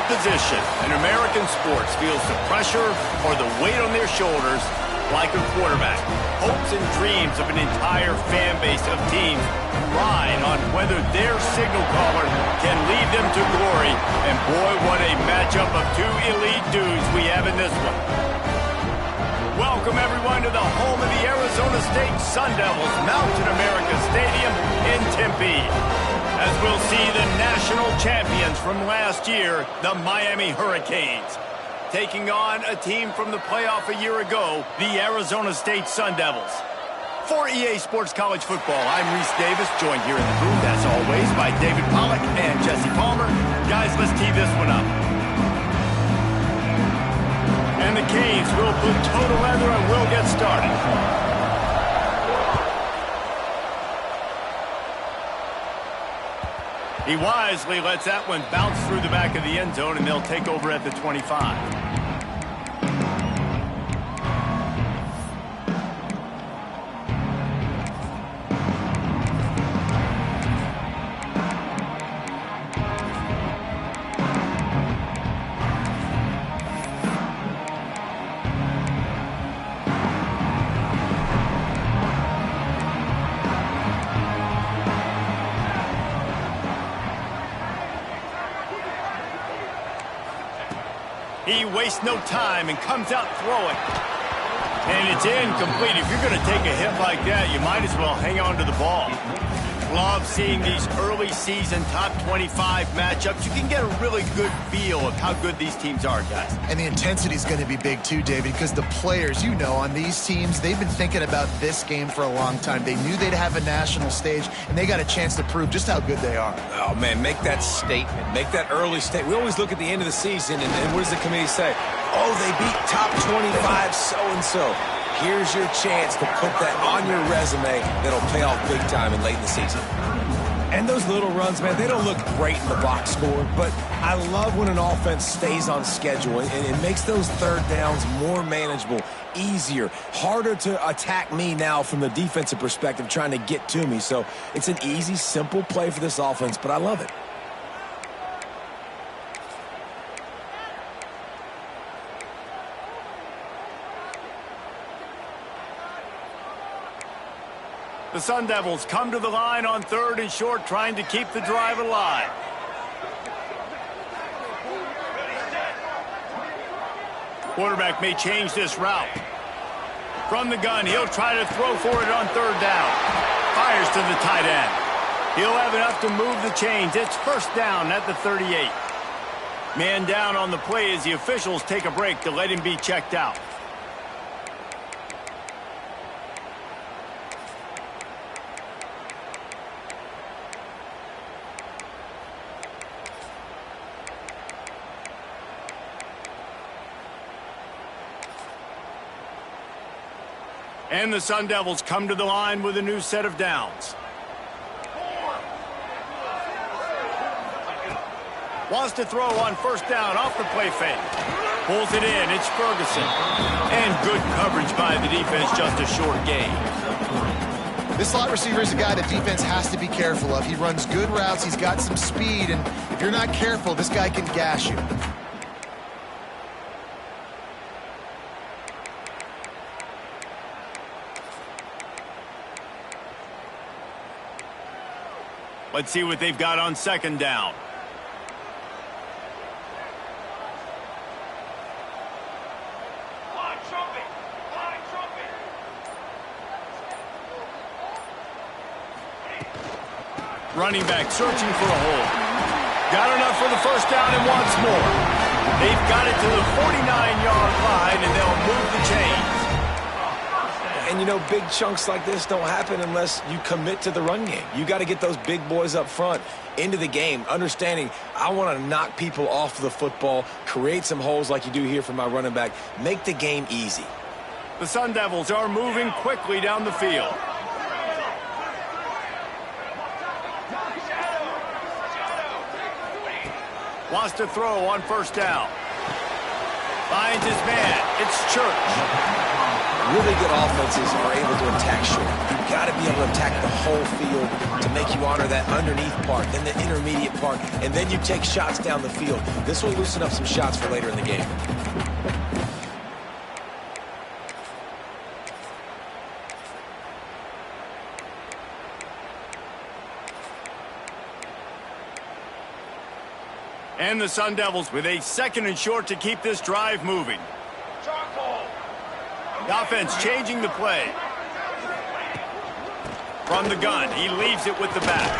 position in American sports feels the pressure or the weight on their shoulders like a quarterback. Hopes and dreams of an entire fan base of teams ride on whether their signal caller can lead them to glory. And boy, what a matchup of two elite dudes we have in this one. Welcome, everyone, to the home of the Arizona State Sun Devils, Mountain America Stadium in Tempe, as we'll see the national champions from last year, the Miami Hurricanes, taking on a team from the playoff a year ago, the Arizona State Sun Devils. For EA Sports College Football, I'm Reese Davis, joined here in the booth, as always, by David Pollack and Jesse Palmer. Guys, let's tee this one up. And the Canes will put total leather and we'll get started. He wisely lets that one bounce through the back of the end zone, and they'll take over at the 25. He wastes no time and comes out throwing. And it's incomplete. If you're going to take a hit like that, you might as well hang on to the ball. Love seeing these early season top 25 matchups. You can get a really good feel of how good these teams are, guys. And the intensity is going to be big too, David, because the players, you know, on these teams, they've been thinking about this game for a long time. They knew they'd have a national stage, and they got a chance to prove just how good they are. Oh, man, make that statement. Make that early statement. We always look at the end of the season, and what does the committee say? Oh, they beat top 25 so-and-so. Here's your chance to put that on your resume that'll pay off big time and late in the season. And those little runs, man, they don't look great in the box score, but I love when an offense stays on schedule, and it makes those third downs more manageable, easier, harder to attack me now from the defensive perspective trying to get to me. So it's an easy, simple play for this offense, but I love it. The Sun Devils come to the line on 3rd and short, trying to keep the drive alive. Quarterback may change this route. From the gun, he'll try to throw for it on 3rd down. Fires to the tight end. He'll have enough to move the chains. It's 1st down at the 38. Man down on the play as the officials take a break to let him be checked out. And the Sun Devils come to the line with a new set of downs. Wants to throw on 1st down off the play fake. Pulls it in. It's Ferguson. And good coverage by the defense, just a short gain. This slot receiver is a guy the defense has to be careful of. He runs good routes. He's got some speed. And if you're not careful, this guy can gash you. Let's see what they've got on 2nd down. Running back searching for a hole. Got enough for the 1st down and wants more. They've got it to the 49-yard line, and they'll move the chains. And, you know, big chunks like this don't happen unless you commit to the run game. You got to get those big boys up front into the game, understanding I want to knock people off the football, create some holes like you do here for my running back, make the game easy. The Sun Devils are moving quickly down the field. Wants to throw on 1st down. Finds his man. It's Church. Really good offenses are able to attack short. You've got to be able to attack the whole field to make you honor that underneath part, then the intermediate part, and then you take shots down the field. This will loosen up some shots for later in the game. And the Sun Devils with a 2nd and short to keep this drive moving. The offense changing the play. From the gun, he leaves it with the back.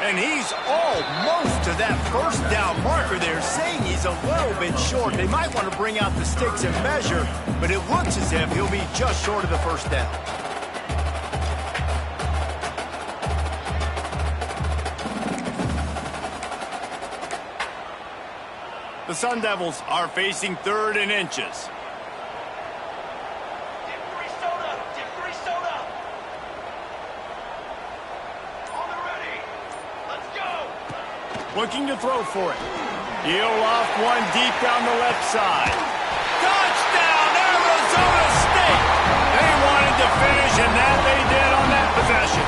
And he's almost to that first down marker there, saying he's a little bit short. They might want to bring out the sticks and measure, but it looks as if he'll be just short of the first down. The Sun Devils are facing 3rd and inches. Looking to throw for it. He'll off one deep down the left side. Touchdown, Arizona State! They wanted to finish, and that they did on that possession.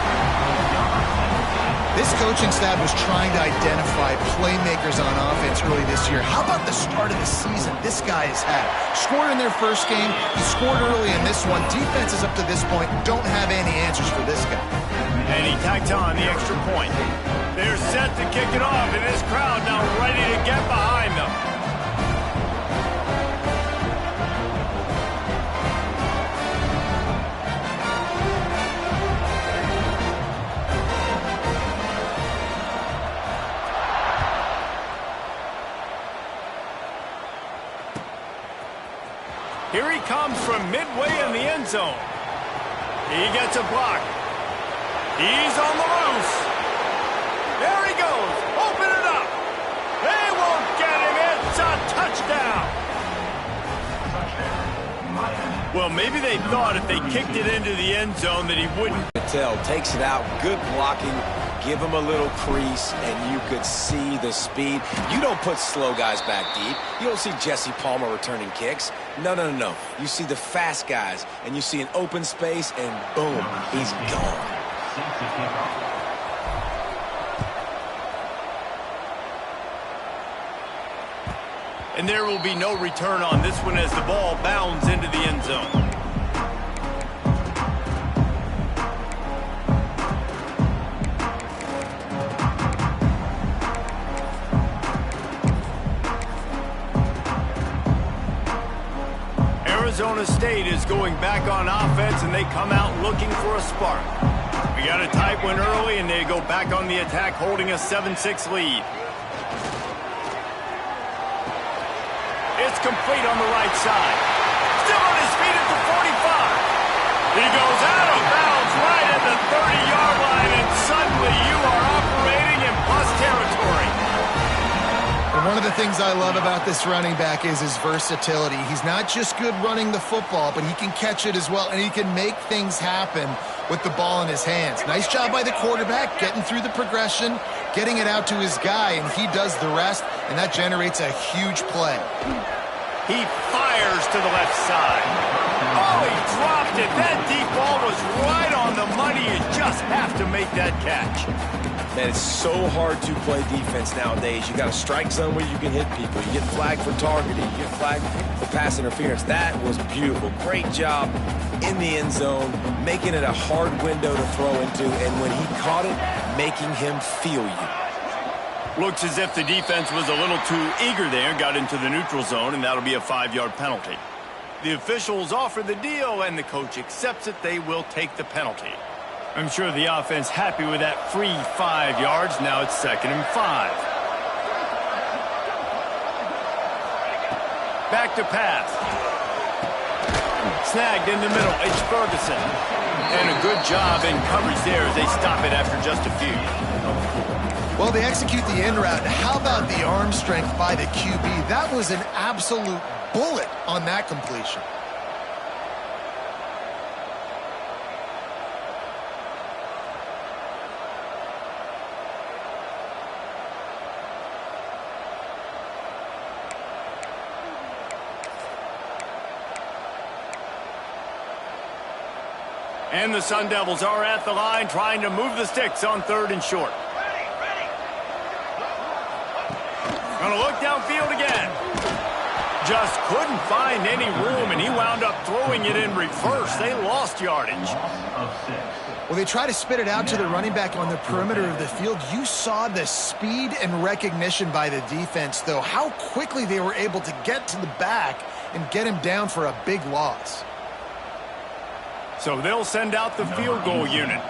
This coaching staff was trying to identify playmakers on offense early this year. How about the start of the season this guy has had? Scored in their first game, he scored early in this one. Defenses up to this point don't have any answers for this guy. And he tacked on the extra point. They're set to kick it off, and this crowd now ready to get behind them. Here he comes from midway in the end zone. He gets a block. He's on the loose. There he goes. Open it up. They won't get him. It's a touchdown. Well, maybe they thought if they kicked it into the end zone that he wouldn't. Patel takes it out. Good blocking. Give him a little crease, and you could see the speed. You don't put slow guys back deep. You don't see Jesse Palmer returning kicks. No, no, no, no. You see the fast guys, and you see an open space, and boom, he's gone. And there will be no return on this one as the ball bounds into the end zone. Arizona State is going back on offense, and they come out looking for a spark. We got a tight one early, and they go back on the attack, holding a 7-6 lead. It's complete on the right side. Still on his feet at the 45. He goes out of bounds right at the 30-yard line, and suddenly you are operating in plus territory. And one of the things I love about this running back is his versatility. He's not just good running the football, but he can catch it as well, and he can make things happen with the ball in his hands. Nice job by the quarterback, getting through the progression, getting it out to his guy, and he does the rest, and that generates a huge play. He fires to the left side. Oh, he dropped it. That deep ball was right on the money. You just have to make that catch. Man, it's so hard to play defense nowadays. You got a strike zone where you can hit people. You get flagged for targeting. You get flagged for pass interference. That was beautiful. Great job in the end zone, making it a hard window to throw into, and when he caught it, making him feel you. Looks as if the defense was a little too eager there, got into the neutral zone, and that'll be a 5-yard penalty. The officials offer the deal, and the coach accepts it. They will take the penalty. I'm sure the offense happy with that free 5 yards. Now it's 2nd and 5. Back to pass. Snagged in the middle. It's Ferguson. And a good job in coverage there as they stop it after just a few. Well, they execute the end route. How about the arm strength by the QB? That was an absolute bullet on that completion. And the Sun Devils are at the line trying to move the sticks on 3rd and short. Gonna look downfield again. Just couldn't find any room, and he wound up throwing it in reverse. They lost yardage. Well, they try to spit it out to the running back on the perimeter of the field. You saw the speed and recognition by the defense, though, how quickly they were able to get to the back and get him down for a big loss. So they'll send out the field goal unit.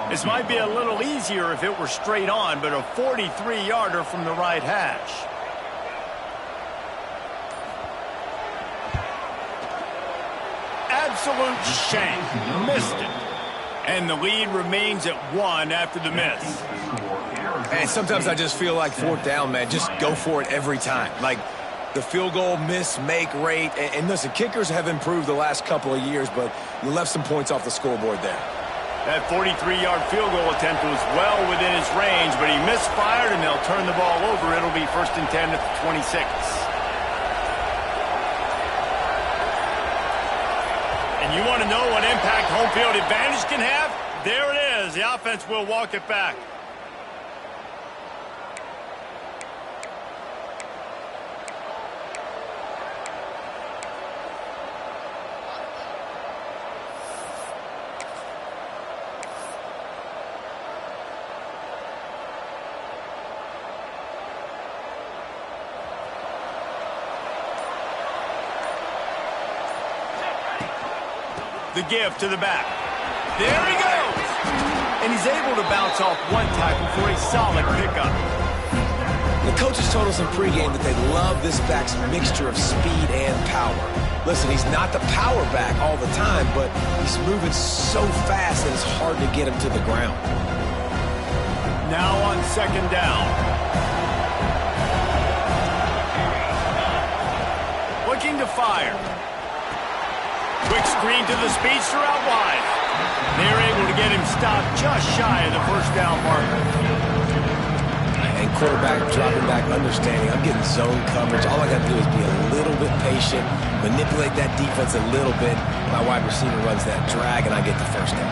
This might be a little easier if it were straight on, but a 43-yarder from the right hash. Absolute shank. Missed it. And the lead remains at 1 after the miss. And sometimes I just feel like 4th down, man. Just go for it every time. Like the field goal miss-make rate. And listen, kickers have improved the last couple of years, but you left some points off the scoreboard there. That 43-yard field goal attempt was well within his range, but he misfired, and they'll turn the ball over. It'll be 1st and 10 at the 26. And you want to know what impact home field advantage can have? There it is. The offense will walk it back. The give to the back. There he goes! And he's able to bounce off one tackle for a solid pickup. The coaches told us in pregame that they love this back's mixture of speed and power. Listen, he's not the power back all the time, but he's moving so fast that it's hard to get him to the ground. Now on 2nd down. Looking to fire. Quick screen to the speedster out wide. They're able to get him stopped just shy of the 1st down marker. And quarterback dropping back, understanding I'm getting zone coverage. All I got to do is be a little bit patient, manipulate that defense a little bit. My wide receiver runs that drag, and I get the 1st down.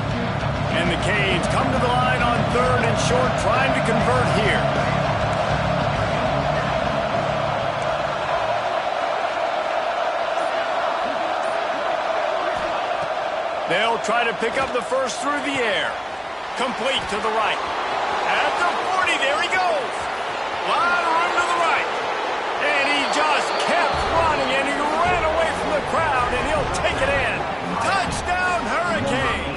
And the Canes come to the line on 3rd and short, trying to convert here. They'll try to pick up the first through the air. Complete to the right. At the 40, there he goes. Lot of room to the right. And he just kept running, and he ran away from the crowd, and he'll take it in. Touchdown, Hurricanes.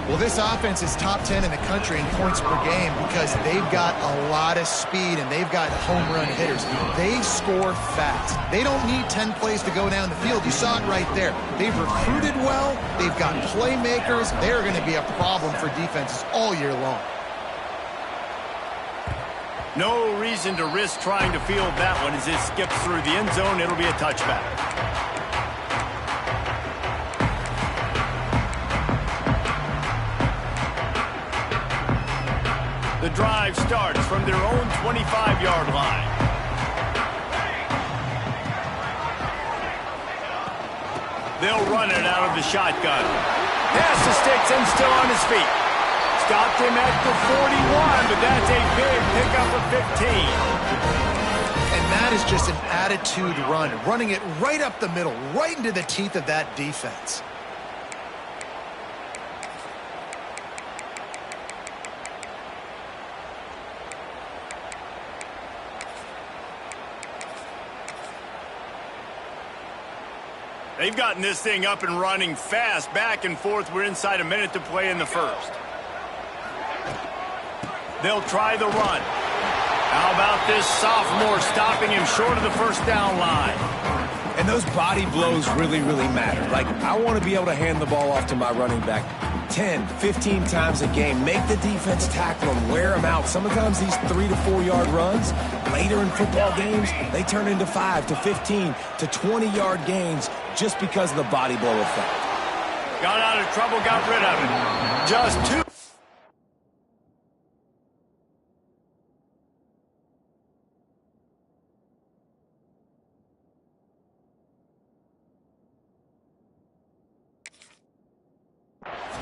Well, this offense is top 10 in the country in points per game because they've got a lot of speed and they've got home run hitters. They score fast. They don't need 10 plays to go down the field. You saw it right there. They've recruited well. They've got playmakers. They're going to be a problem for defenses all year long. No reason to risk trying to field that one as it skips through the end zone. It'll be a touchback. The drive starts from their own 25-yard line. They'll run it out of the shotgun. Pass the sticks and still on his feet. Stopped him at the 41, but that's a big pickup of 15. And that is just an attitude run, running it right up the middle, right into the teeth of that defense. They've gotten this thing up and running fast, back and forth. We're inside a minute to play in the first. They'll try the run. How about this sophomore stopping him short of the 1st down line? And those body blows really, really matter. Like, I want to be able to hand the ball off to my running back 10, 15 times a game. Make the defense tackle him, wear him out. Sometimes these 3 to 4 yard runs, later in football games, they turn into 5 to 15 to 20-yard gains just because of the body blow effect. Got out of trouble, got rid of it. Just 2.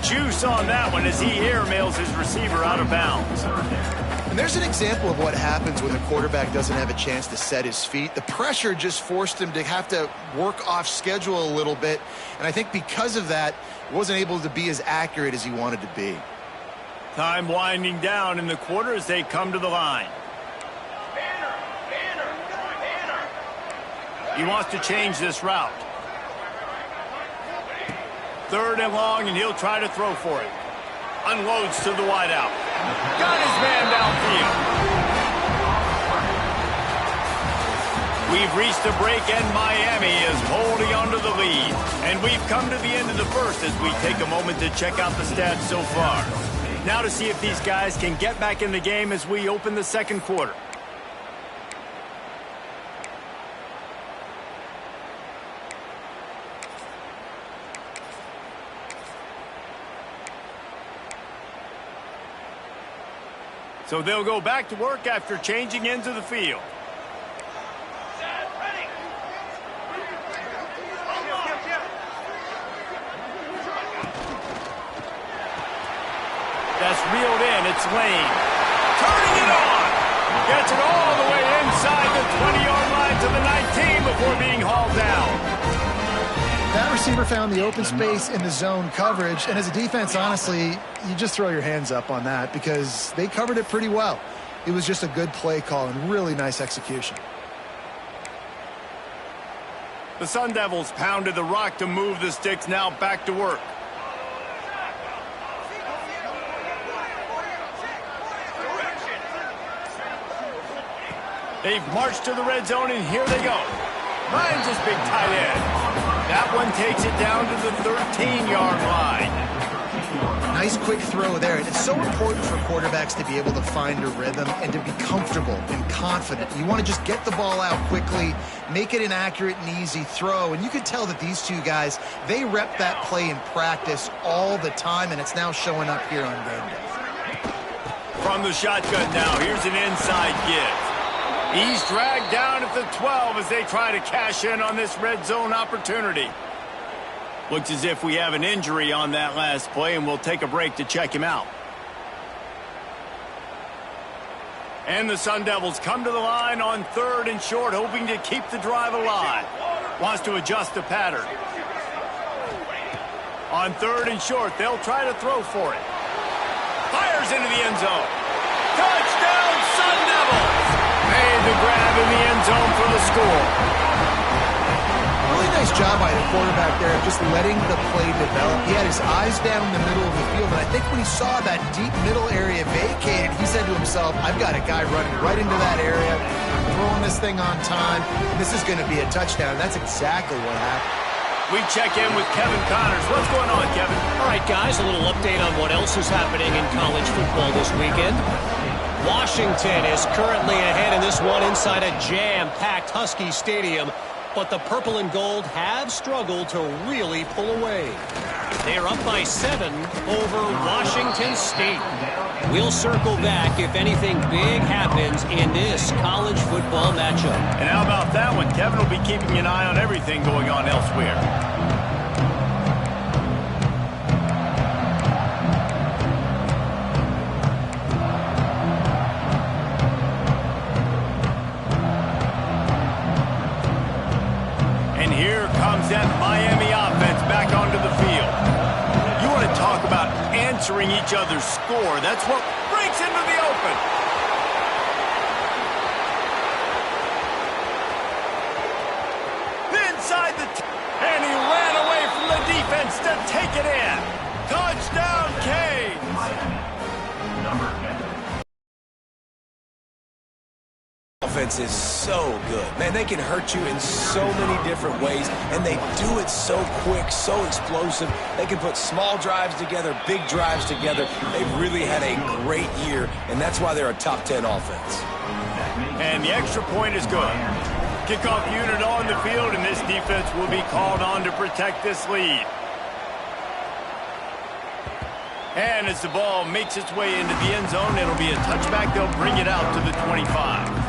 juice on that one as he airmails his receiver out of bounds. And there's an example of what happens when a quarterback doesn't have a chance to set his feet. The pressure just forced him to have to work off schedule a little bit. And I think because of that, he wasn't able to be as accurate as he wanted to be. Time winding down in the quarter as they come to the line. He wants to change this route. 3rd and long, and he'll try to throw for it. Unloads to the wideout. Got his man downfield. We've reached a break, and Miami is holding on to the lead. And we've come to the end of the first as we take a moment to check out the stats so far. Now to see if these guys can get back in the game as we open the second quarter. So they'll go back to work after changing into the field. That's reeled in. It's Lane. Turning it on. Gets it all the way inside the 20-yard line to the 19 before being hauled down. That receiver found the open space in the zone coverage, and as a defense, honestly, you just throw your hands up on that because they covered it pretty well. It was just a good play call and really nice execution. The Sun Devils pounded the rock to move the sticks, now back to work. They've marched to the red zone, and here they go. Finds his big tight end. That one takes it down to the 13-yard line. Nice quick throw there. And it's so important for quarterbacks to be able to find a rhythm and to be comfortable and confident. You want to just get the ball out quickly, make it an accurate and easy throw. And you can tell that these two guys, they rep that play in practice all the time, and it's now showing up here on game day. From the shotgun now, here's an inside give. He's dragged down at the 12 as they try to cash in on this red zone opportunity. Looks as if we have an injury on that last play, and we'll take a break to check him out. And the Sun Devils come to the line on 3rd and short, hoping to keep the drive alive. Wants to adjust the pattern. On 3rd and short, they'll try to throw for it. Fires into the end zone. Touchdown, Sun Devils! Made the grab in the end zone for the score. Really nice job by the quarterback there of just letting the play develop. He had his eyes down the middle of the field, and I think when he saw that deep middle area vacated, he said to himself, I've got a guy running right into that area, throwing this thing on time. This is going to be a touchdown. That's exactly what happened. We check in with Kevin Connors. What's going on, Kevin? All right, guys, a little update on what else is happening in college football this weekend. Washington is currently ahead in this one inside a jam-packed Husky Stadium, but the purple and gold have struggled to really pull away. They are up by 7 over Washington State. We'll circle back if anything big happens in this college football matchup. And how about that one? Kevin will be keeping an eye on everything going on elsewhere. That Miami offense back onto the field. You want to talk about answering each other's score. That's what breaks into the open. Inside the and he ran away from the defense to take it in. Touchdown, Canes. Offense is so good. Man, they can hurt you in so many different ways, and they do it so quick, so explosive. They can put small drives together, big drives together. They've really had a great year, and that's why they're a top 10 offense. And the extra point is good. Kickoff unit on the field, and this defense will be called on to protect this lead. And as the ball makes its way into the end zone, it'll be a touchback. They'll bring it out to the 25.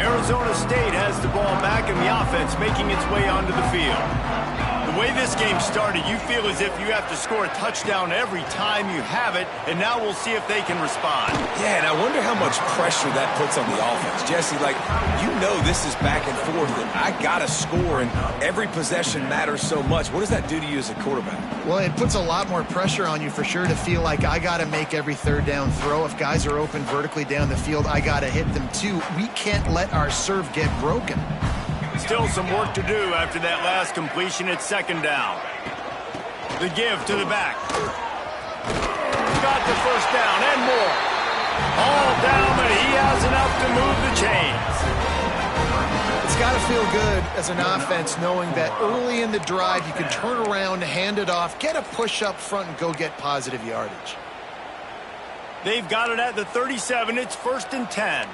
Arizona State has the ball back in the offense, making its way onto the field. The way this game started, you feel as if you have to score a touchdown every time you have it, and now we'll see if they can respond. Yeah, and I wonder how much pressure that puts on the offense. Jesse, like, you know this is back and forth, and I got to score, and every possession matters so much. What does that do to you as a quarterback? Well, it puts a lot more pressure on you for sure to feel like I got to make every third down throw. If guys are open vertically down the field, I got to hit them too. We can't let our serve get broken. Still some work to do after that last completion at second down. The give to the back. Got the first down and more. All down, but he has enough to move the chains. It's got to feel good as an offense knowing that early in the drive you can turn around, hand it off, get a push up front, and go get positive yardage. They've got it at the 37. It's 1st and 10.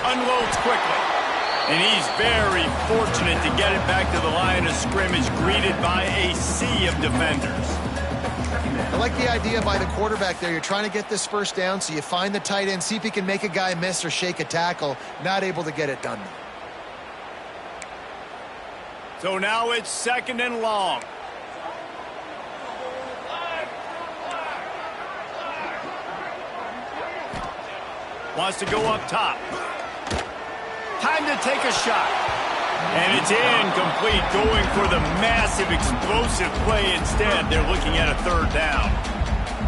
Unloads quickly. And he's very fortunate to get it back to the line of scrimmage, greeted by a sea of defenders. I like the idea by the quarterback there. You're trying to get this first down, so you find the tight end, see if he can make a guy miss or shake a tackle. Not able to get it done. So now it's 2nd and long. Wants to go up top. Time to take a shot. And it's incomplete, going for the massive, explosive play instead. They're looking at a 3rd down.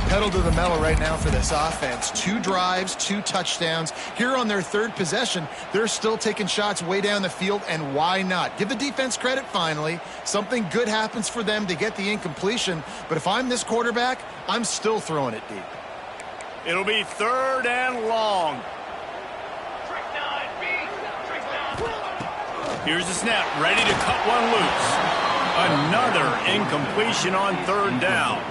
Pedal to the metal right now for this offense. 2 drives, 2 touchdowns. Here on their 3rd possession, they're still taking shots way down the field, and why not? Give the defense credit finally. Something good happens for them to get the incompletion, but if I'm this quarterback, I'm still throwing it deep. It'll be 3rd and long. Here's the snap, ready to cut one loose. Another incompletion on 3rd down.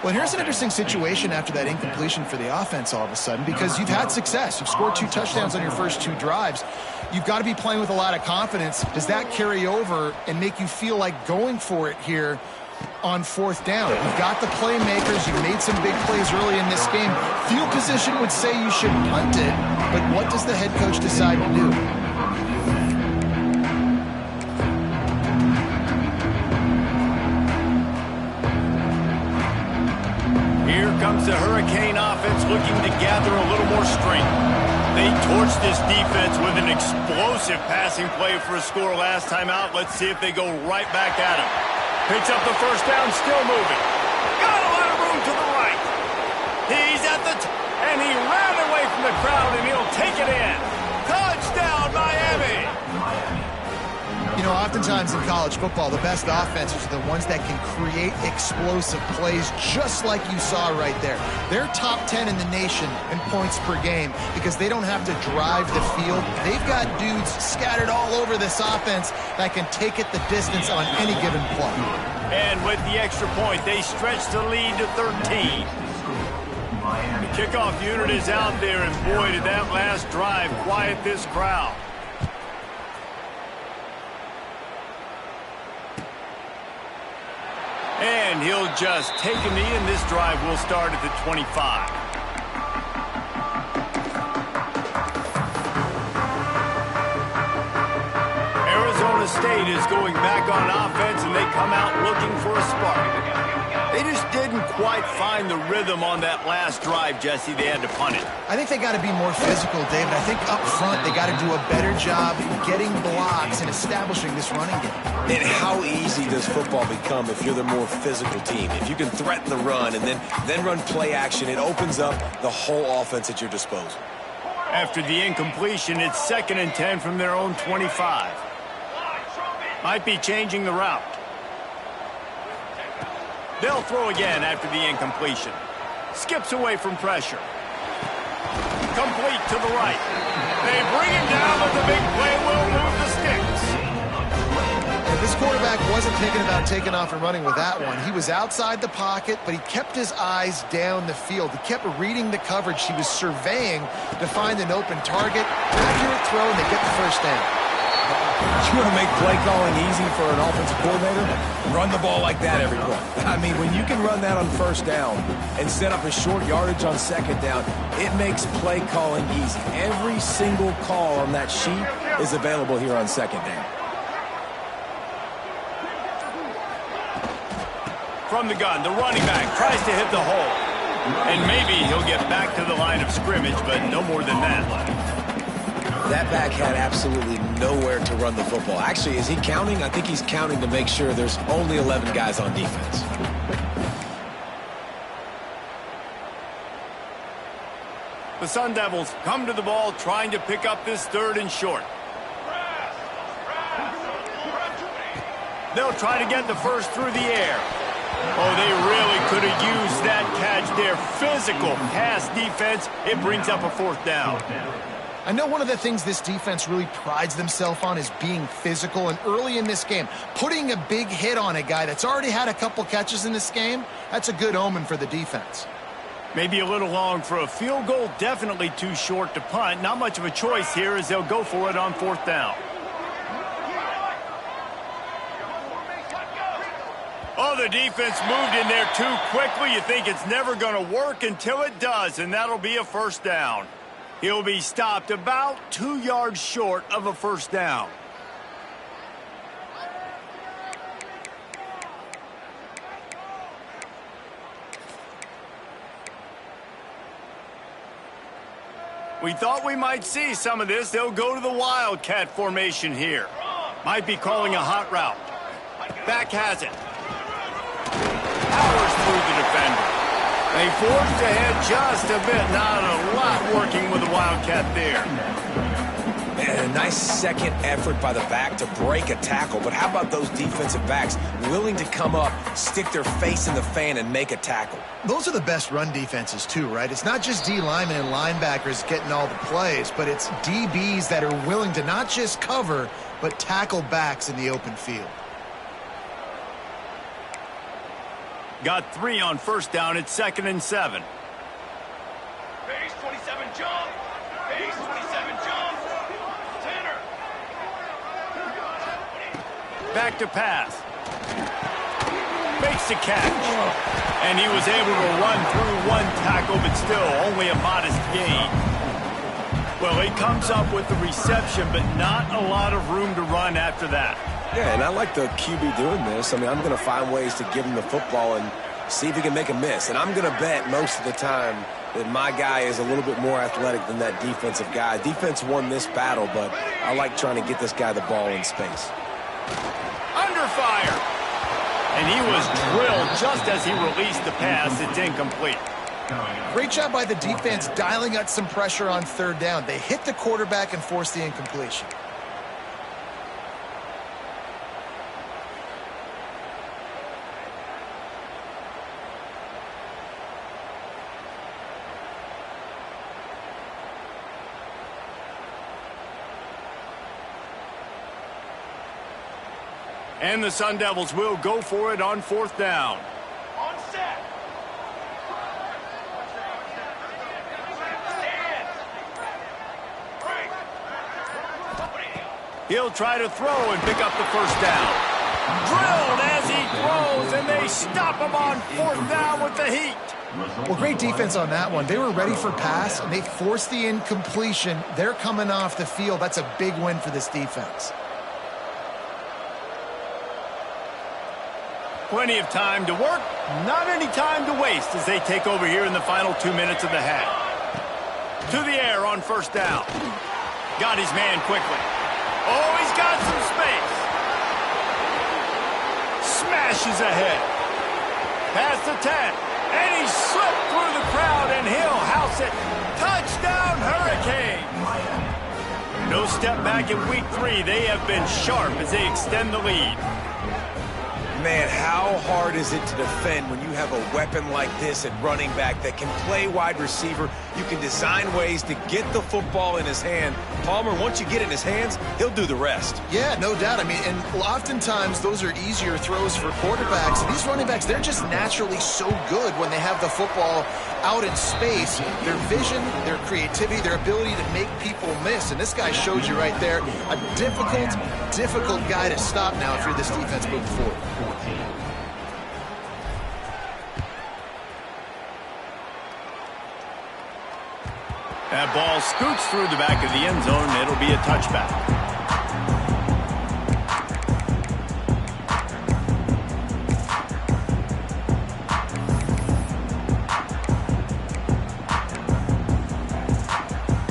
Well, here's an interesting situation after that incompletion for the offense all of a sudden, because you've had success. You've scored 2 touchdowns on your first 2 drives. You've got to be playing with a lot of confidence. Does that carry over and make you feel like going for it here on 4th down? You've got the playmakers. You've made some big plays early in this game. Field position would say you should punt it, but what does the head coach decide to do? Here comes the Hurricane offense looking to gather a little more strength. They torched this defense with an explosive passing play for a score last time out. Let's see if they go right back at him. Picks up the first down, still moving. Got a lot of room to the right. He's at the and he ran away from the crowd, and he'll take it in. Touchdown, Miami! You know, oftentimes in college football, the best offenses are the ones that can create explosive plays, just like you saw right there. They're top 10 in the nation in points per game because they don't have to drive the field. They've got dudes scattered all over this offense that can take it the distance on any given play. And with the extra point, they stretch the lead to 13. The kickoff unit is out there, and boy, did that last drive quiet this crowd. And he'll just take a knee, and this drive will start at the 25. Arizona State is going back on offense, and they come out looking for a spark. They just didn't quite find the rhythm on that last drive, Jesse. They had to punt it. I think they got to be more physical, David. I think up front they got to do a better job getting blocks and establishing this running game. And how easy does football become if you're the more physical team? If you can threaten the run and then run play action, it opens up the whole offense at your disposal. After the incompletion, it's 2nd and 10 from their own 25. Might be changing the route. They'll throw again after the incompletion. Skips away from pressure. Complete to the right. They bring him down, but the big play will move the sticks. If this quarterback wasn't thinking about taking off and running with that one, he was outside the pocket, but he kept his eyes down the field. He kept reading the coverage. He was surveying to find an open target. Accurate throw, and they get the first down. You want to make play calling easy for an offensive coordinator? Run the ball like that every play. I mean, when you can run that on first down and set up a short yardage on second down, it makes play calling easy. Every single call on that sheet is available here on second down. From the gun, the running back tries to hit the hole. And maybe he'll get back to the line of scrimmage, but no more than that. That back had absolutely nowhere to run the football. Actually, is he counting? I think he's counting to make sure there's only 11 guys on defense. The Sun Devils come to the ball trying to pick up this 3rd and short. They'll try to get the first through the air. Oh, they really could have used that catch there. Physical pass defense. It brings up a 4th down. I know one of the things this defense really prides themselves on is being physical, and early in this game, putting a big hit on a guy that's already had a couple catches in this game, that's a good omen for the defense. Maybe a little long for a field goal, definitely too short to punt. Not much of a choice here as they'll go for it on 4th down. Oh, the defense moved in there too quickly. You think it's never going to work until it does, and that'll be a 1st down. He'll be stopped about 2 yards short of a 1st down. We thought we might see some of this. They'll go to the Wildcat formation here. Might be calling a hot route. Back has it. Powers through the defender. They forged ahead just a bit. Not a lot working with the Wildcat there. And a nice second effort by the back to break a tackle. But how about those defensive backs willing to come up, stick their face in the fan, and make a tackle? Those are the best run defenses too, right? It's not just D linemen and linebackers getting all the plays, but it's DBs that are willing to not just cover, but tackle backs in the open field. Got 3 on 1st down. It's 2nd and 7. Base 27 jump. Base 27 jump. Center. Back to pass. Makes the catch. And he was able to run through 1 tackle, but still only a modest gain. Well, he comes up with the reception, but not a lot of room to run after that. Yeah, and I like the QB doing this. I mean, I'm going to find ways to give him the football and see if he can make a miss. And I'm going to bet most of the time that my guy is a little bit more athletic than that defensive guy. Defense won this battle, but I like trying to get this guy the ball in space. Under fire. And he was drilled just as he released the pass. It's incomplete. Great job by the defense dialing up some pressure on 3rd down. They hit the quarterback and forced the incompletion. And the Sun Devils will go for it on 4th down. On set. Stand. Break. He'll try to throw and pick up the 1st down. Drilled as he throws, and they stop him on 4th down with the heat. Well, great defense on that one. They were ready for pass, and they forced the incompletion. They're coming off the field. That's a big win for this defense. Plenty of time to work, not any time to waste as they take over here in the final 2 minutes of the half. To the air on 1st down. Got his man quickly. Oh, he's got some space. Smashes ahead. Past the 10. And he slipped through the crowd, and he'll house it. Touchdown, Hurricane. No step back in week 3. They have been sharp as they extend the lead. Man, how hard is it to defend when you have a weapon like this at running back that can play wide receiver? You can design ways to get the football in his hand. Palmer, once you get it in his hands, he'll do the rest. Yeah, no doubt. I mean, and oftentimes those are easier throws for quarterbacks. These running backs, they're just naturally so good when they have the football out in space, their vision, their creativity, their ability to make people miss. And this guy shows you right there, a difficult guy to stop now if you're this defense moving forward. That ball scoots through the back of the end zone. It'll be a touchback.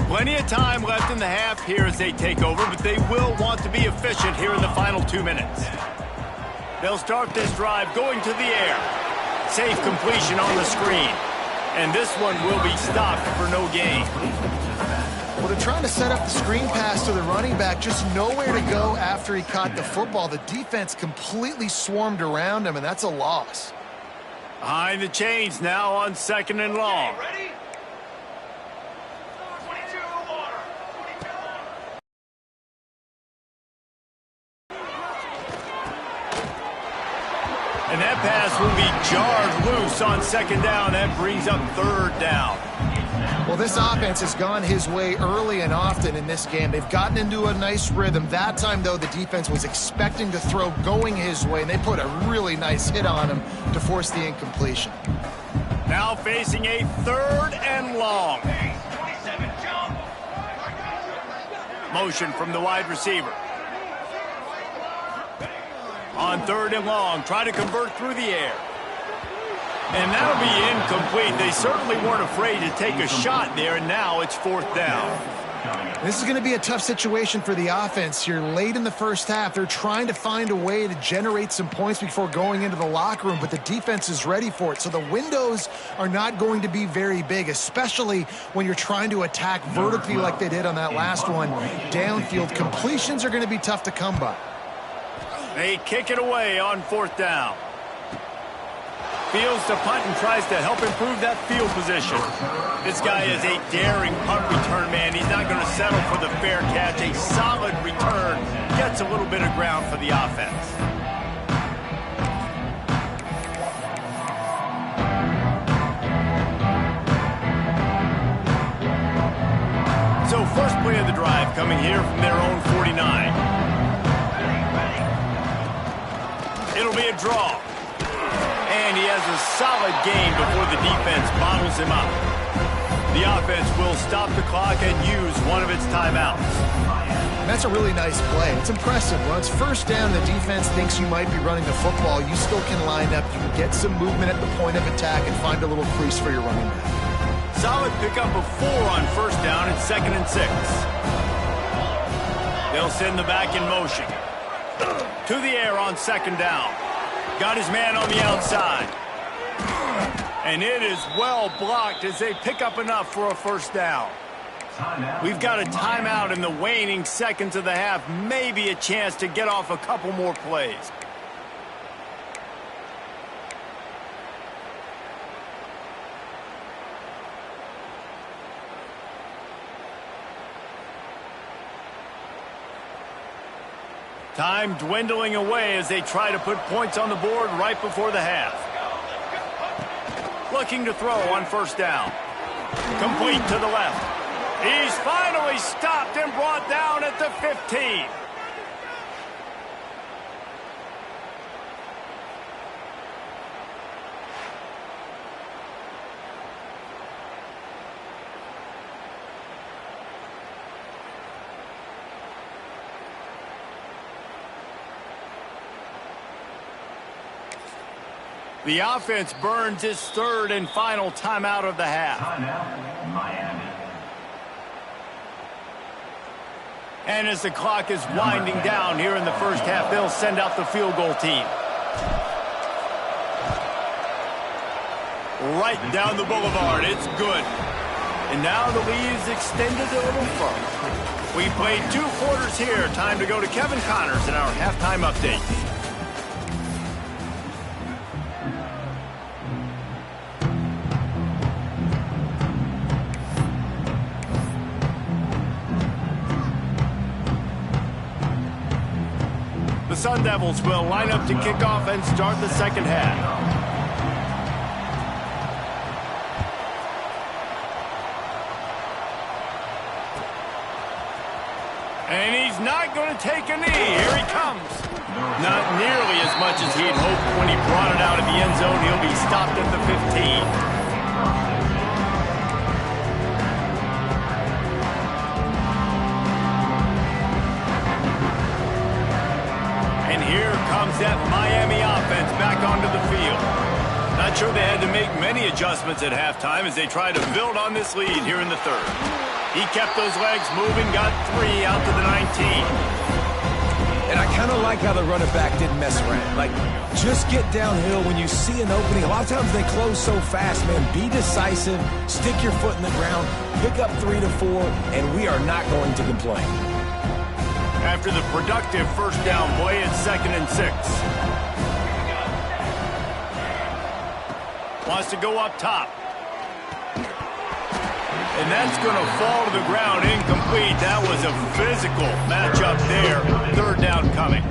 Plenty of time left in the half here as they take over, but they will want to be efficient here in the final 2 minutes. They'll start this drive going to the air. Safe completion on the screen. And this one will be stopped for no gain. Well, they're trying to set up the screen pass to the running back, just nowhere to go after he caught the football. The defense completely swarmed around him, and that's a loss. Behind the chains now on 2nd and long. Ready? 22 water. 22 water. And that pass will be jarred loose on 2nd down. That brings up 3rd down. Well, this offense has gone his way early and often in this game. They've gotten into a nice rhythm. That time, though, the defense was expecting to throw going his way, and they put a really nice hit on him to force the incompletion. Now facing a 3rd and long. 27 jump. Motion from the wide receiver. On 3rd and long, try to convert through the air. And that'll be incomplete. They certainly weren't afraid to take a shot there, and now it's 4th down. This is going to be a tough situation for the offense here. Late in the first half, they're trying to find a way to generate some points before going into the locker room, but the defense is ready for it. So the windows are not going to be very big, especially when you're trying to attack vertically like they did on that last one. Downfield completions are going to be tough to come by. They kick it away on 4th down. Fields to punt and tries to help improve that field position. This guy is a daring punt return man. He's not going to settle for the fair catch. A solid return gets a little bit of ground for the offense. So first play of the drive coming here from their own 49. It'll be a draw. And he has a solid gain before the defense bottles him up. The offense will stop the clock and use one of its timeouts. And that's a really nice play. It's impressive. When it's 1st down, the defense thinks you might be running the football. You still can line up. You can get some movement at the point of attack and find a little crease for your running back. Solid pickup of 4 on 1st down and 2nd and 6. They'll send the back in motion. To the air on 2nd down. Got his man on the outside. And it is well blocked as they pick up enough for a 1st down. We've got a timeout in the waning seconds of the half. Maybe a chance to get off a couple more plays. Time dwindling away as they try to put points on the board right before the half. Looking to throw on 1st down. Complete to the left. He's finally stopped and brought down at the 15. The offense burns its 3rd and final timeout of the half. Miami. And as the clock is winding down here in the first half, they'll send out the field goal team. Right down the boulevard. It's good. And now the lead is extended a little further. We played 2 quarters here. Time to go to Kevin Connors in our halftime update. The Sun Devils will line up to kick off and start the 2nd half. And he's not going to take a knee. Here he comes. Not nearly as much as he'd hoped when he brought it out of the end zone. He'll be stopped at the 15. Here comes that Miami offense back onto the field. Not sure they had to make many adjustments at halftime as they tried to build on this lead here in the third. He kept those legs moving, got 3 out to the 19. And I kind of like how the running back didn't mess around. Like, just get downhill when you see an opening. A lot of times they close so fast, man. Be decisive, stick your foot in the ground, pick up 3 to 4, and we are not going to complain. After the productive first down play, it's 2nd and 6. Wants to go up top. And that's going to fall to the ground incomplete. That was a physical matchup there. 3rd down coming.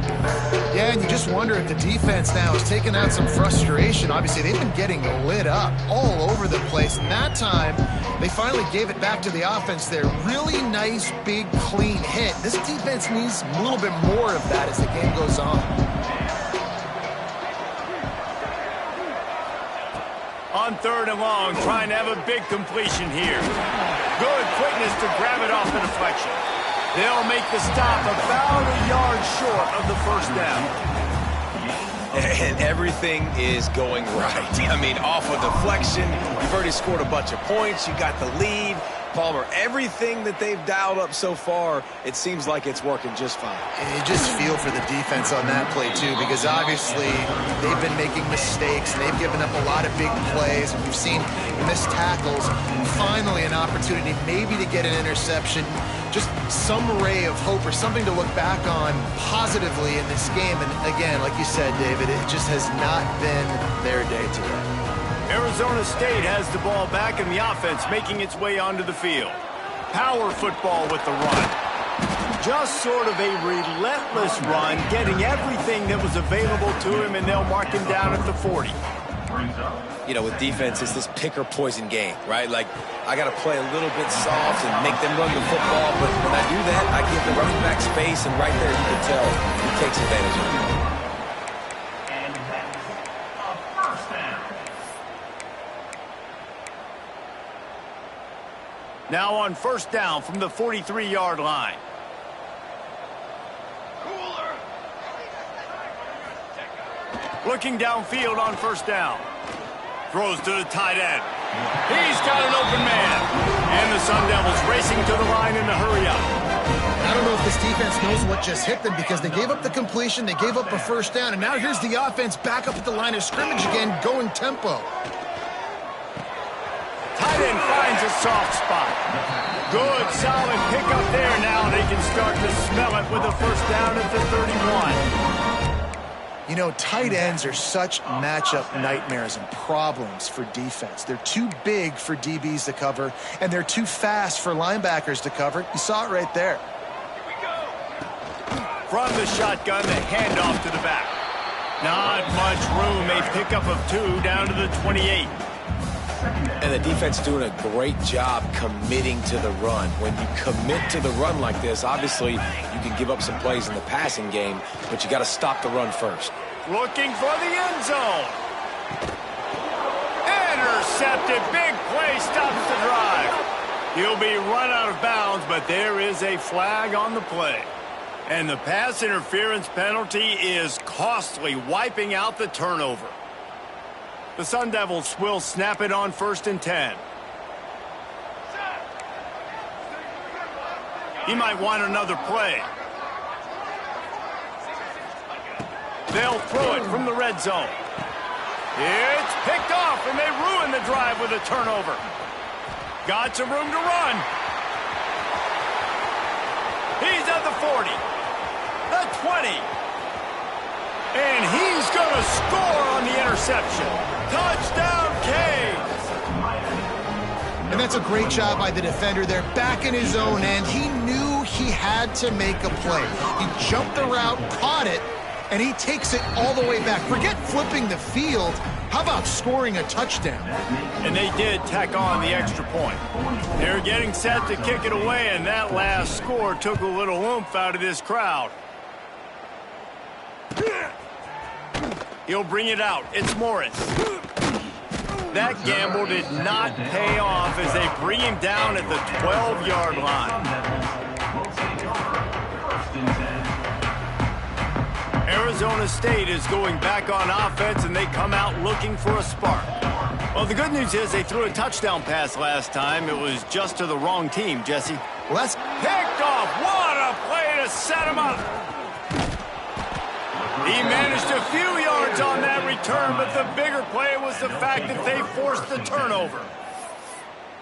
Yeah, and you just wonder if the defense now is taking out some frustration. Obviously, they've been getting lit up all over the place. And that time, they finally gave it back to the offense there. Really nice, big, clean hit. This defense needs a little bit more of that as the game goes on. On 3rd and long, trying to have a big completion here. Good quickness to grab it off the deflection. They'll make the stop about a yard short of the first down. And everything is going right. I mean, off a deflection, you've already scored a bunch of points, you got the lead. Palmer, everything that they've dialed up so far, it seems like it's working just fine. And you just feel for the defense on that play, too, because obviously they've been making mistakes. They've given up a lot of big plays. We've seen missed tackles. Finally, an opportunity maybe to get an interception. Just some ray of hope or something to look back on positively in this game. And again, like you said, David, it just has not been their day today. Arizona State has the ball back in the offense, making its way onto the field. Power football with the run. Just sort of a relentless run, getting everything that was available to him, and they'll mark him down at the 40. You know, with defense, it's this pick or poison game, right? Like, I got to play a little bit soft and make them run the football, but when I do that, I give the running back space, and right there you can tell he takes advantage of it. Now on 1st down from the 43-yard line. Looking downfield on 1st down. Throws to the tight end. He's got an open man. And the Sun Devils racing to the line in the hurry up. I don't know if this defense knows what just hit them because they gave up the completion, they gave up a 1st down, and now here's the offense back up at the line of scrimmage again, going tempo. Tight end finds a soft spot. Good, solid pickup there. Now they can start to smell it with a 1st down at the 31. You know, tight ends are such matchup nightmares and problems for defense. They're too big for DBs to cover, and they're too fast for linebackers to cover. You saw it right there. From the shotgun, the handoff to the back. Not much room. A pickup of 2 down to the 28. And the defense doing a great job committing to the run. When you commit to the run like this, obviously you can give up some plays in the passing game, but you got to stop the run first. Looking for the end zone. Intercepted. Big play stops the drive. He'll be run out of bounds, but there is a flag on the play. And the pass interference penalty is costly, wiping out the turnover. The Sun Devils will snap it on 1st and 10. He might want another play. They'll throw it from the red zone. It's picked off, and they ruin the drive with a turnover. Got some room to run. He's at the 40, the 20. And he's going to score on the interception. Touchdown, Canes! And that's a great job by the defender there, back in his own end. He knew he had to make a play. He jumped the route, caught it, and he takes it all the way back. Forget flipping the field. How How about scoring a touchdown? And they did tack on the extra point. They're getting set to kick it away, and that last score took a little oomph out of this crowd. He'll bring it out. It's Morris. That gamble did not pay off as they bring him down at the 12-yard line. Arizona State is going back on offense, and they come out looking for a spark. Well, the good news is they threw a touchdown pass last time. It was just to the wrong team, Jesse. Well, that's Picked off. What a play to set him up. He managed a few yards on that return, but the bigger play was the fact that they forced the turnover.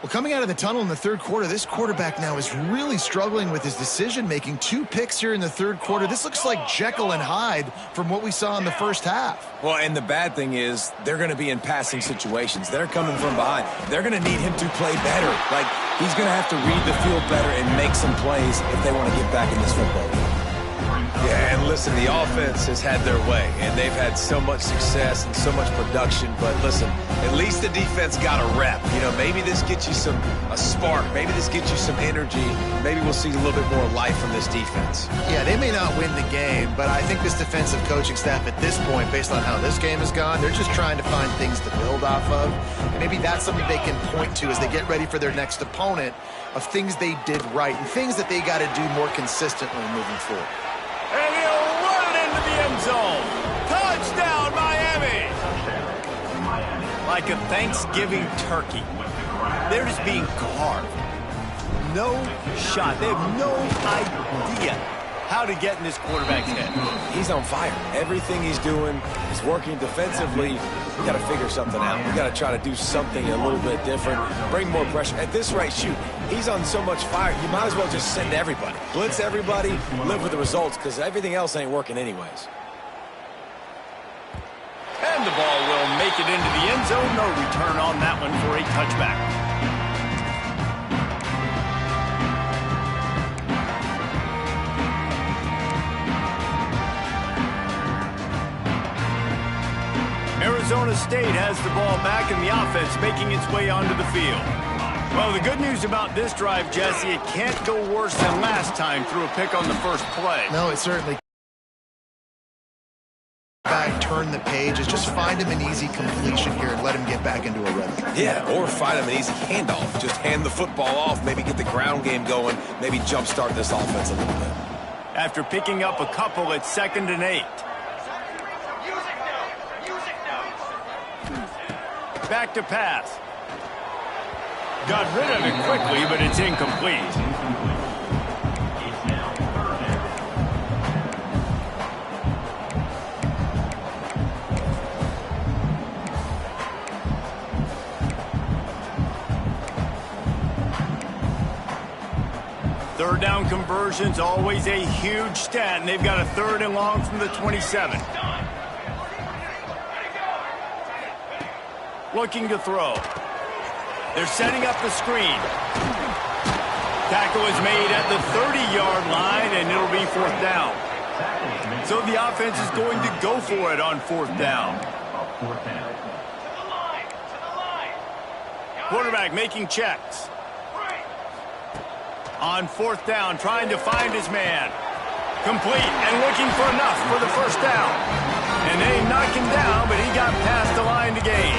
Well, coming out of the tunnel in the third quarter, this quarterback now is really struggling with his decision-making. 2 picks here in the third quarter. This looks like Jekyll and Hyde from what we saw in the first half. Well, and the bad thing is they're going to be in passing situations. They're coming from behind. They're going to need him to play better. Like, he's going to have to read the field better and make some plays if they want to get back in this football game. Yeah, and listen, the offense has had their way, and they've had so much success and so much production. But listen, at least the defense got a rep. You know, maybe this gets you a spark. Maybe this gets you some energy. Maybe we'll see a little bit more life from this defense. Yeah, they may not win the game, but I think this defensive coaching staff at this point, based on how this game has gone, they're just trying to find things to build off of. And maybe that's something they can point to as they get ready for their next opponent, of things they did right and things that they got to do more consistently moving forward. And he'll run it into the end zone. Touchdown, Miami. Like a Thanksgiving turkey. They're just being carved. No shot. They have no idea how to get in this quarterback's head. He's on fire. Everything he's doing is working defensively. We got to figure something out. We got to try to do something a little bit different, bring more pressure. At this rate, shoot, he's on so much fire, you might as well just send everybody. Blitz everybody, live with the results, because everything else ain't working anyways. And the ball will make it into the end zone. No return on that one for a touchback. Arizona State has the ball back and the offense making its way onto the field. Well, the good news about this drive, Jesse, it can't go worse than last time through a pick on the first play. No, it certainly back, turn the pages, just find him an easy completion here and let him get back into a rhythm. Yeah, or find him an easy handoff. Just hand the football off, maybe get the ground game going, maybe jumpstart this offense a little bit. After picking up a couple, it's 2nd and 8. Back to pass. Got rid of it quickly, but it's incomplete. Third down conversions, always a huge stat, and they've got a 3rd and long from the 27. Looking to throw. They're setting up the screen. Tackle is made at the 30-yard line, and it'll be 4th down. So the offense is going to go for it on 4th down. Quarterback making checks. On 4th down, trying to find his man. Complete and looking for enough for the 1st down. And they knock him down, but he got past the line to gain.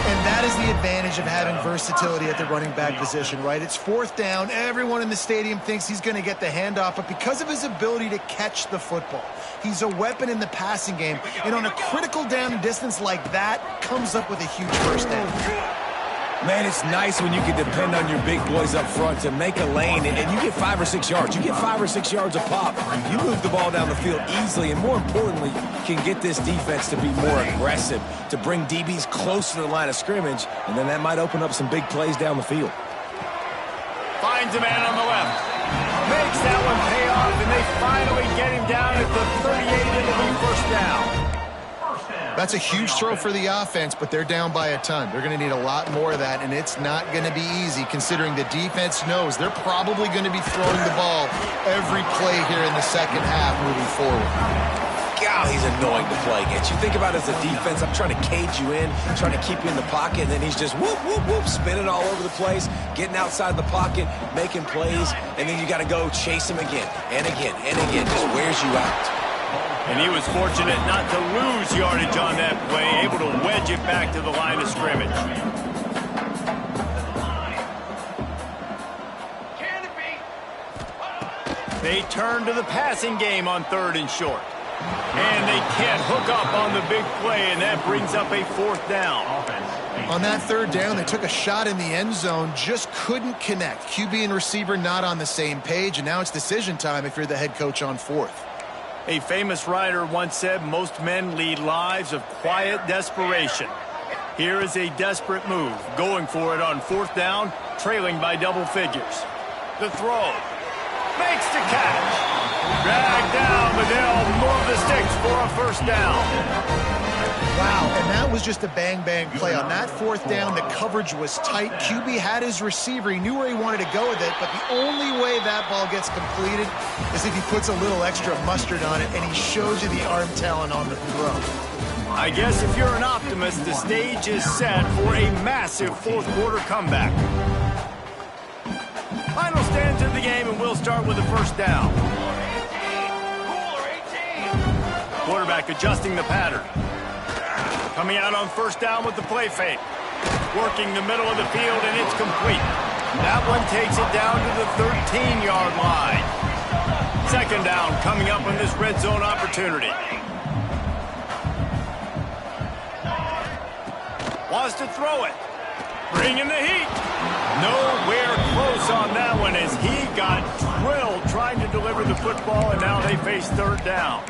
And that is the advantage of having versatility at the running back position, right? It's 4th down. Everyone in the stadium thinks he's going to get the handoff, but because of his ability to catch the football, he's a weapon in the passing game. And on a critical down and distance like that, comes up with a huge 1st down. Man, it's nice when you can depend on your big boys up front to make a lane, and you get 5 or 6 yards. You get 5 or 6 yards a pop. You move the ball down the field easily, and more importantly, can get this defense to be more aggressive, to bring DBs close to the line of scrimmage, and then that might open up some big plays down the field. Finds a man on the left. Makes that one pay off, and they finally get him down at the 38. It'll be 1st down. That's a huge throw for the offense, but they're down by a ton. They're going to need a lot more of that, and it's not going to be easy considering the defense knows they're probably going to be throwing the ball every play here in the second half moving forward. God, he's annoying to play against. You think about it as a defense, I'm trying to cage you in, trying to keep you in the pocket, and then he's just whoop, whoop, whoop, spinning all over the place, getting outside the pocket, making plays, and then you got to go chase him again and again and again. Just wears you out. And he was fortunate not to lose yardage on that play, able to wedge it back to the line of scrimmage. They turn to the passing game on 3rd and short. And they can't hook up on the big play, and that brings up a 4th down. On that 3rd down, they took a shot in the end zone, just couldn't connect. QB and receiver not on the same page, and now it's decision time if you're the head coach on 4th. A famous writer once said, most men lead lives of quiet desperation. Here is a desperate move, going for it on 4th down, trailing by double figures. The throw. Makes the catch. Dragged down, but they'll move the sticks for a 1st down. Wow, and that was just a bang-bang play. On that 4th down, the coverage was tight. QB had his receiver. He knew where he wanted to go with it, but the only way that ball gets completed is if he puts a little extra mustard on it, and he shows you the arm talent on the throw. I guess if you're an optimist, the stage is set for a massive 4th quarter comeback. Final stands of the game, and we'll start with the 1st down. Quarterback adjusting the pattern. Coming out on 1st down with the play fake. Working the middle of the field, and it's complete. That one takes it down to the 13-yard line. 2nd down coming up on this red zone opportunity. Wants to throw it. Bringing the heat. Nowhere close on that one as he got drilled trying to deliver the football, and now they face 3rd down.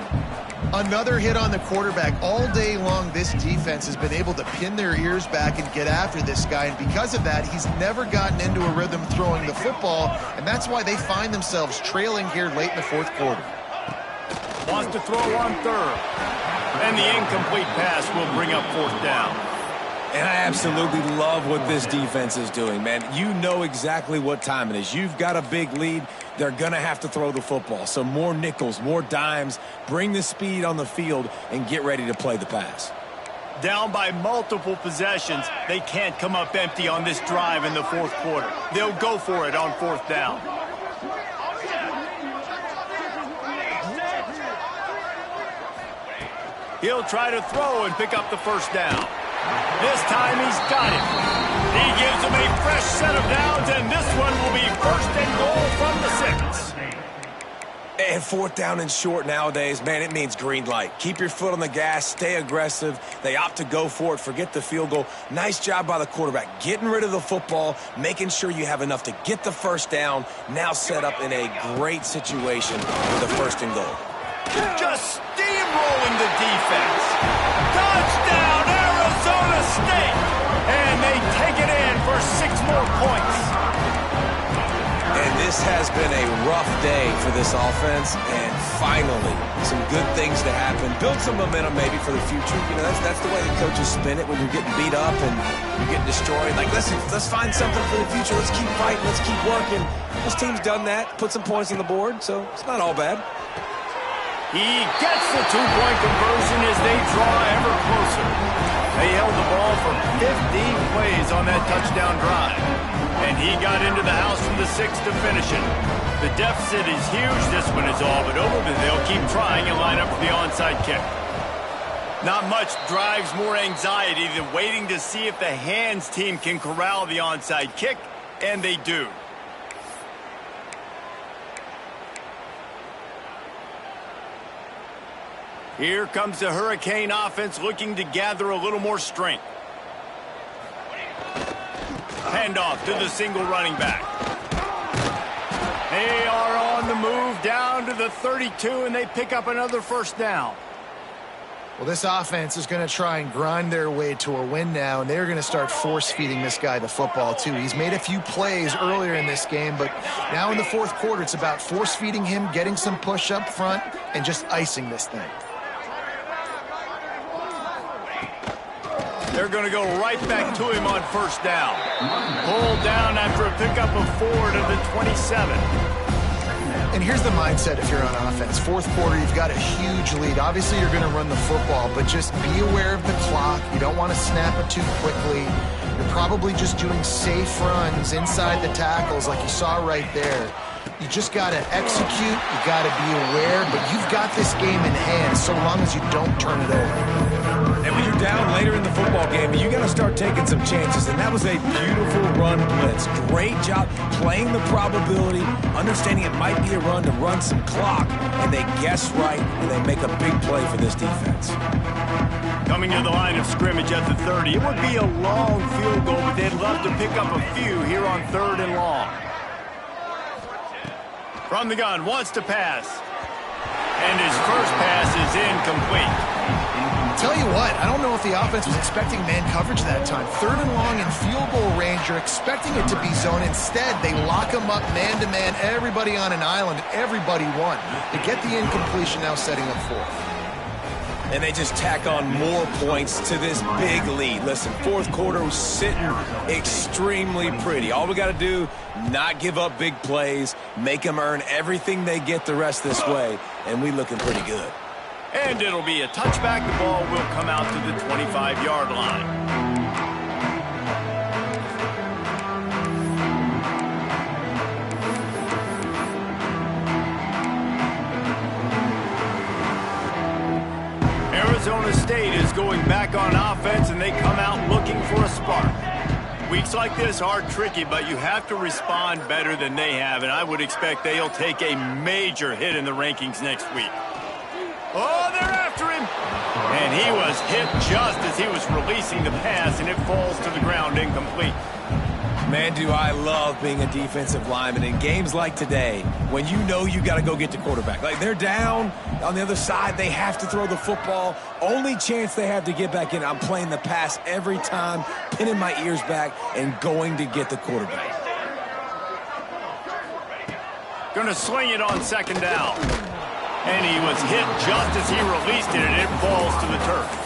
Another hit on the quarterback. All day long, this defense has been able to pin their ears back and get after this guy, and because of that, he's never gotten into a rhythm throwing the football, and that's why they find themselves trailing here late in the 4th quarter. Wants to throw on 3rd, and the incomplete pass will bring up 4th down. And I absolutely love what this defense is doing, man. You know exactly what time it is. You've got a big lead. They're going to have to throw the football. So more nickels, more dimes, bring the speed on the field, and get ready to play the pass. Down by multiple possessions, they can't come up empty on this drive in the 4th quarter. They'll go for it on 4th down. He'll try to throw and pick up the 1st down. This time he's got it. He gives him a fresh set of downs, and this one will be 1st and goal from the 6. And 4th down and short nowadays, man, it means green light. Keep your foot on the gas, stay aggressive. They opt to go for it, forget the field goal. Nice job by the quarterback, getting rid of the football, making sure you have enough to get the 1st down. Now set up in a great situation with the 1st and goal. Just steamrolling the defense. Touchdown, Arizona State! And they take it in for 6 more points. And this has been a rough day for this offense, and finally, some good things to happen. Build some momentum maybe for the future. You know, that's the way the coaches spin it when you're getting beat up and you're getting destroyed. Like, listen, let's find something for the future. Let's keep fighting. Let's keep working. This team's done that, put some points on the board, so it's not all bad. He gets the 2-point conversion as they draw ever closer. They held the ball for 15 plays on that touchdown drive. And he got into the house from the 6 to finish it. The deficit is huge. This one is all but over, but they'll keep trying and line up for the onside kick. Not much drives more anxiety than waiting to see if the hands team can corral the onside kick, and they do. Here comes the Hurricane offense looking to gather a little more strength. Handoff to the single running back. They are on the move down to the 32, and they pick up another 1st down. Well, this offense is going to try and grind their way to a win now, and they're going to start force-feeding this guy the football, too. He's made a few plays earlier in this game, but now in the 4th quarter, it's about force-feeding him, getting some push up front, and just icing this thing. They're going to go right back to him on 1st down. Pulled down after a pickup of 4 to the 27. And here's the mindset if you're on offense. Fourth quarter, you've got a huge lead. Obviously, you're going to run the football, but just be aware of the clock. You don't want to snap it too quickly. You're probably just doing safe runs inside the tackles like you saw right there. You just got to execute. You got to be aware, but you've got this game in hand so long as you don't turn it over. And when you're down later in the football game, you got to start taking some chances, and that was a beautiful run blitz. Great job playing the probability, understanding it might be a run to run some clock, and they guess right, and they make a big play for this defense. Coming to the line of scrimmage at the 30. It would be a long field goal, but they'd love to pick up a few here on 3rd and long. From the gun, wants to pass. And his first pass is incomplete. Tell you what, I don't know if the offense was expecting man coverage that time. 3rd and long in field goal range, you're expecting it to be zone. Instead, they lock them up man-to-man, everybody on an island, everybody won. They get the incompletion now setting up 4th. And they just tack on more points to this big lead. Listen, fourth quarter was sitting extremely pretty. All we got to do, not give up big plays, make them earn everything they get the rest this way, and we looking pretty good. And it'll be a touchback. The ball will come out to the 25-yard line. Arizona State is going back on offense, and they come out looking for a spark. Weeks like this are tricky, but you have to respond better than they have, and I would expect they'll take a major hit in the rankings next week. Oh, they're after him! And he was hit just as he was releasing the pass, and it falls to the ground incomplete. Man, do I love being a defensive lineman in games like today when you know you got to go get the quarterback. Like, they're down on the other side. They have to throw the football. Only chance they have to get back in. I'm playing the pass every time, pinning my ears back, and going to get the quarterback. Going to sling it on 2nd down. And he was hit just as he released it, and it falls to the turf.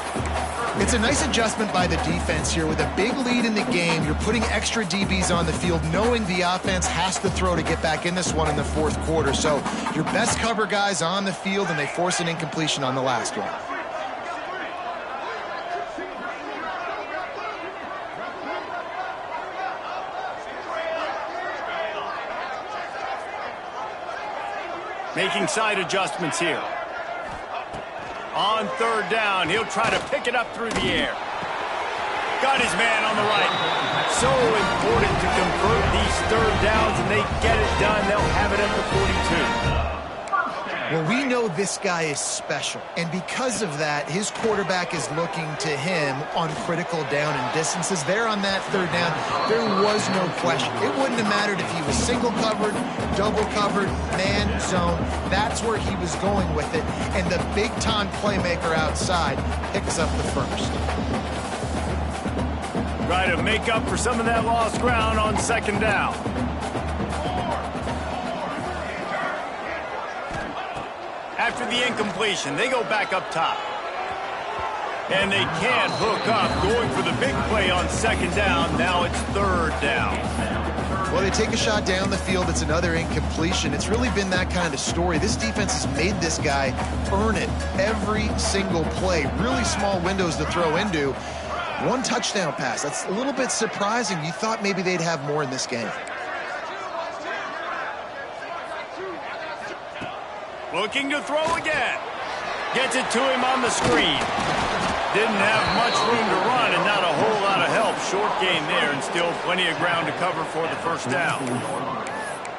It's a nice adjustment by the defense here. With a big lead in the game, you're putting extra DBs on the field, knowing the offense has to throw to get back in this one in the 4th quarter. So your best cover guys on the field, and they force an incompletion on the last one. Making side adjustments here. On 3rd down, he'll try to pick it up through the air. Got his man on the right. So important to convert these 3rd downs, and they get it done. They'll have it at the 42. Well, we know this guy is special, and because of that, his quarterback is looking to him on critical down and distances. There on that 3rd down, there was no question. It wouldn't have mattered if he was single covered, double covered, man, zone. That's where he was going with it, and the big-time playmaker outside picks up the first. Try to make up for some of that lost ground on 2nd down. After the incompletion, they go back up top. And they can't hook up, going for the big play on 2nd down. Now it's 3rd down. Well, they take a shot down the field. It's another incompletion. It's really been that kind of story. This defense has made this guy earn it every single play. Really small windows to throw into. 1 touchdown pass. That's a little bit surprising. You thought maybe they'd have more in this game. Looking to throw again. Gets it to him on the screen. Didn't have much room to run and not a whole lot of help. Short game there, and still plenty of ground to cover for the 1st down.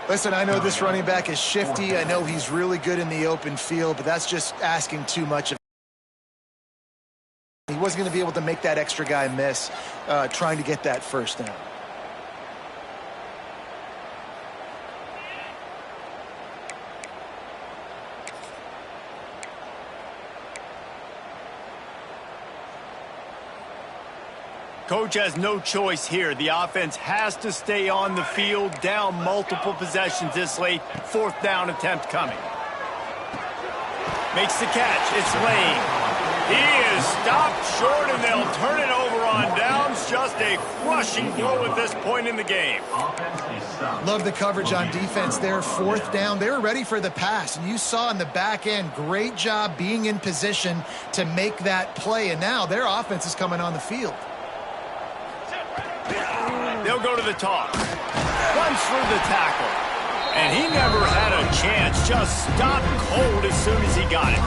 Listen, I know this running back is shifty. I know he's really good in the open field, but that's just asking too much of him. He wasn't going to be able to make that extra guy miss trying to get that 1st down. Coach has no choice here. The offense has to stay on the field, down multiple possessions this late. 4th down attempt coming. Makes the catch. It's Lane. He is stopped short, and they'll turn it over on down. becomes just a crushing blow at this point in the game. Love the coverage on defense there. Fourth down. They were ready for the pass. And you saw in the back end, great job being in position to make that play. And now their offense is coming on the field. They'll go to the toss. Runs through the tackle. And he never had a chance. Just stopped cold as soon as he got it.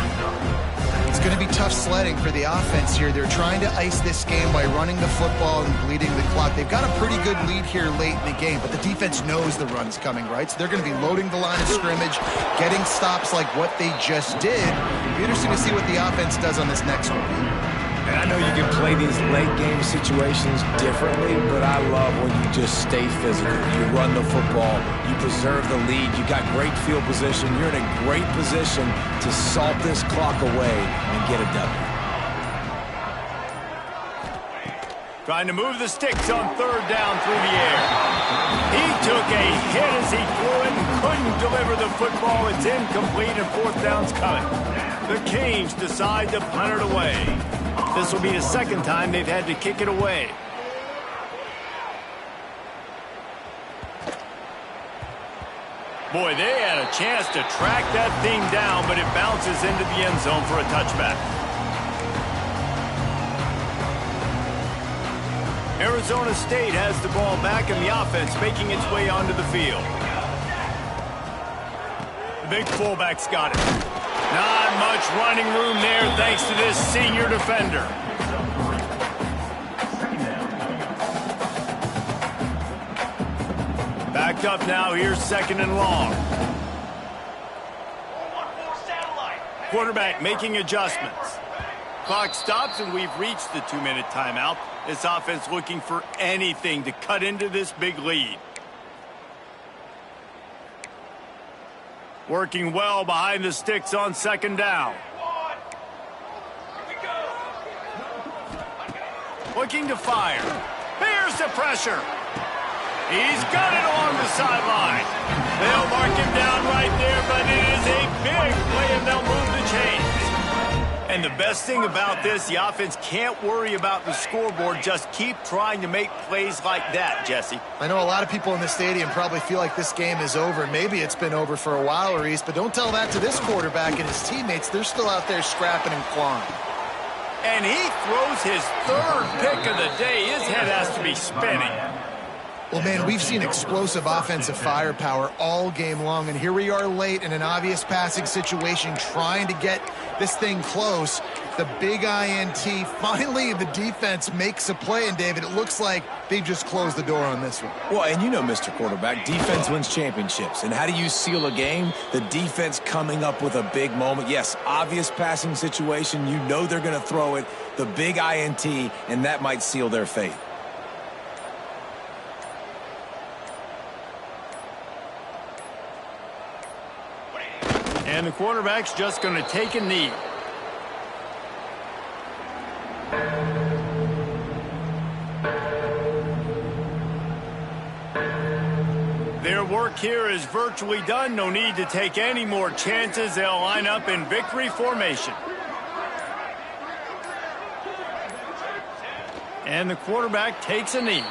It's going to be tough sledding for the offense here. They're trying to ice this game by running the football and bleeding the clock. They've got a pretty good lead here late in the game, but the defense knows the run's coming, right? So they're going to be loading the line of scrimmage, getting stops like what they just did. It'll be interesting to see what the offense does on this next one. And I know you can play these late game situations differently, but I love when you just stay physical. You run the football, you preserve the lead, you got great field position, you're in a great position to salt this clock away and get a W. Trying to move the sticks on third down through the air. He took a hit as he threw it and couldn't deliver the football. It's incomplete and fourth down's coming. The Canes decide to punt it away. This will be the second time they've had to kick it away. Boy, they had a chance to track that thing down, but it bounces into the end zone for a touchback. Arizona State has the ball back and the offense making its way onto the field. The big fullback's got it. Not much running room there thanks to this senior defender. Backed up now, here's second and long. Quarterback making adjustments. Clock stops and we've reached the 2-minute timeout. This offense looking for anything to cut into this big lead. Working well behind the sticks on second down. Looking to fire. Here's the pressure. He's got it along the sideline. They'll mark him down right there, but it is a big play and they'll move the chains. And the best thing about this, the offense can't worry about the scoreboard. Just keep trying to make plays like that, Jesse. I know a lot of people in the stadium probably feel like this game is over. Maybe it's been over for a while, Reese, but don't tell that to this quarterback and his teammates. They're still out there scrapping and clawing. And he throws his third pick of the day. His head has to be spinning. Well, man, we've seen explosive offensive firepower all game long, and here we are late in an obvious passing situation trying to get this thing close. The big INT, finally the defense makes a play, and David, it looks like they just closed the door on this one. Well, and you know, Mr. Quarterback, defense wins championships. And how do you seal a game? The defense coming up with a big moment. Yes, obvious passing situation. You know they're going to throw it. The big INT, and that might seal their fate. And the quarterback's just going to take a knee. Their work here is virtually done. No need to take any more chances. They'll line up in victory formation. And the quarterback takes a knee.